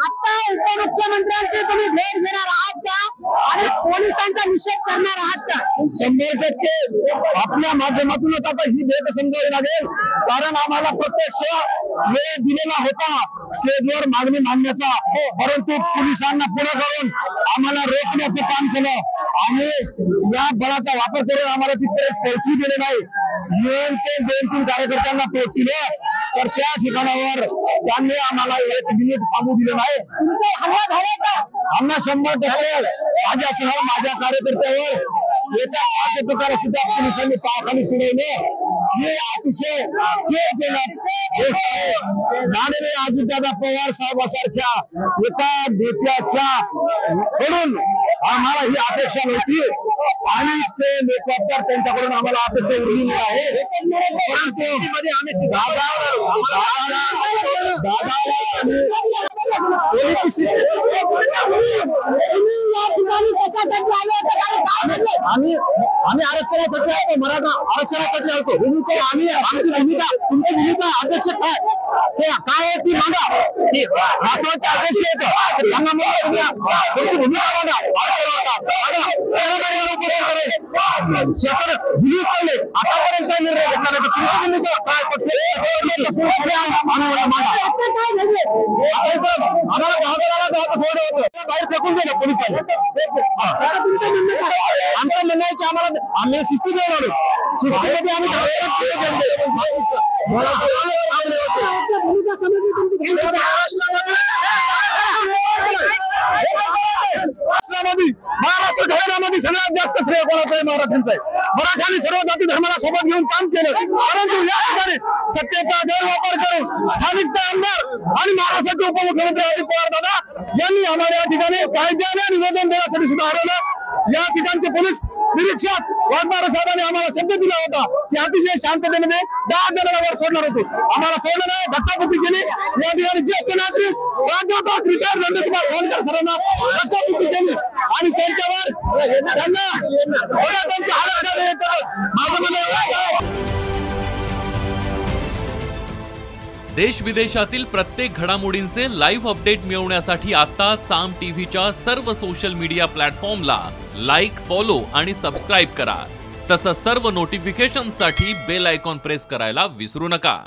आता उपमुख्यमंत्र्यांची तुम्ही भेट घेणार आहात का आणि पोलिसांचा निषेध करणार आहात का? 100% आपल्या माध्यमातूनच आता ही भेट समजावी लागेल, कारण आम्हाला प्रत्यक्ष वेळ दिलेला होता स्टेजवर मागणी मांडण्याचा, परंतु पोलिसांना पुढे करून आम्हाला रोखण्याचं काम केलं आणि या बळाचा वापर करून आम्हाला तिथे पोहोचू दिले नाही. येऊन ते 2-3 कार्यकर्त्यांना पोहोचले तर त्या ठिकाणावर त्यांनी आम्हाला 1 मिनिट थांबू दिले नाही. तुमचा हल्ला झाला का? आम्हाला 100% माझ्यासह माझ्या कार्यकर्त्यावर एका कार्यकर्त्याला सुद्धा पोलिसांनी पायाखाली तुडवले. हे अतिशय खेदजनक गोष्ट आहे. माननीय अजितदादा पवार साहेबांसारख्या एका नेत्याच्या कडून आम्हाला ही अपेक्षा नव्हती. स्थानिकचे लोकांतर त्यांच्याकडून आम्हाला अपेक्षा उरलेली आहे, परंतु आम्ही आरक्षणासाठी आलो, मराठा आरक्षणासाठी आलो. आम्ही आमची भूमिका, तुमची भूमिका अध्यक्ष काय आहे ती मांडा. महत्वाचे अध्यक्ष येतं तुमची भूमिका मांडा. शासन विलीन चालले आतापर्यंत काय निर्णय घेतला नाही, तुमची भूमिका काय पक्ष आम्हाला 10,000 सोडलं होतं, बाहेर फेकून दिलं पोलिसांनी. आमचं म्हणणं आहे की आम्ही शिस्ती घेऊन आलो, शिस्तीमध्ये आम्ही महाराष्ट्र घराण्यामध्ये सगळ्यात जास्त श्रेय कोणाचं आहे? मराठ्यांचं आहे. मराठ्यांनी सर्व जाती धर्माला सोबत घेऊन काम केलं, परंतु या ठिकाणी सत्तेचा गैरवापर करून स्थानिकचा आमदार आणि महाराष्ट्राचे उपमुख्यमंत्री अजित पवार दादा यांनी आम्हाला या ठिकाणी कायद्याने निवेदन देण्यासाठी सुद्धा हरवलं. या ठिकाणचे पोलीस निरीक्षक वाघमारे साहेबांनी आम्हाला शब्द दिला होता की अतिशय शांततेमध्ये 10 जणांना वर सोडणार होते. आम्हाला सोडलं नाही, धक्काबुक्की केली. या ठिकाणी ज्येष्ठ नागरिक प्राध्यापक रिटायर नंदकुमार सोनकर सरांना धक्काबुक्की केली आणि त्यांच्यावर त्यांची हालत झाली. माझं म्हणणं देश विदेशातील प्रत्येक घडामोडींचे लाईव्ह अपडेट मिळवण्यासाठी आता साम टीव्हीच्या सर्व सोशल मीडिया प्लॅटफॉर्मला लाईक, फॉलो आणि सबस्क्राईब करा. तसंच सर्व नोटिफिकेशनसाठी बेल आयकॉन प्रेस करायला विसरू नका.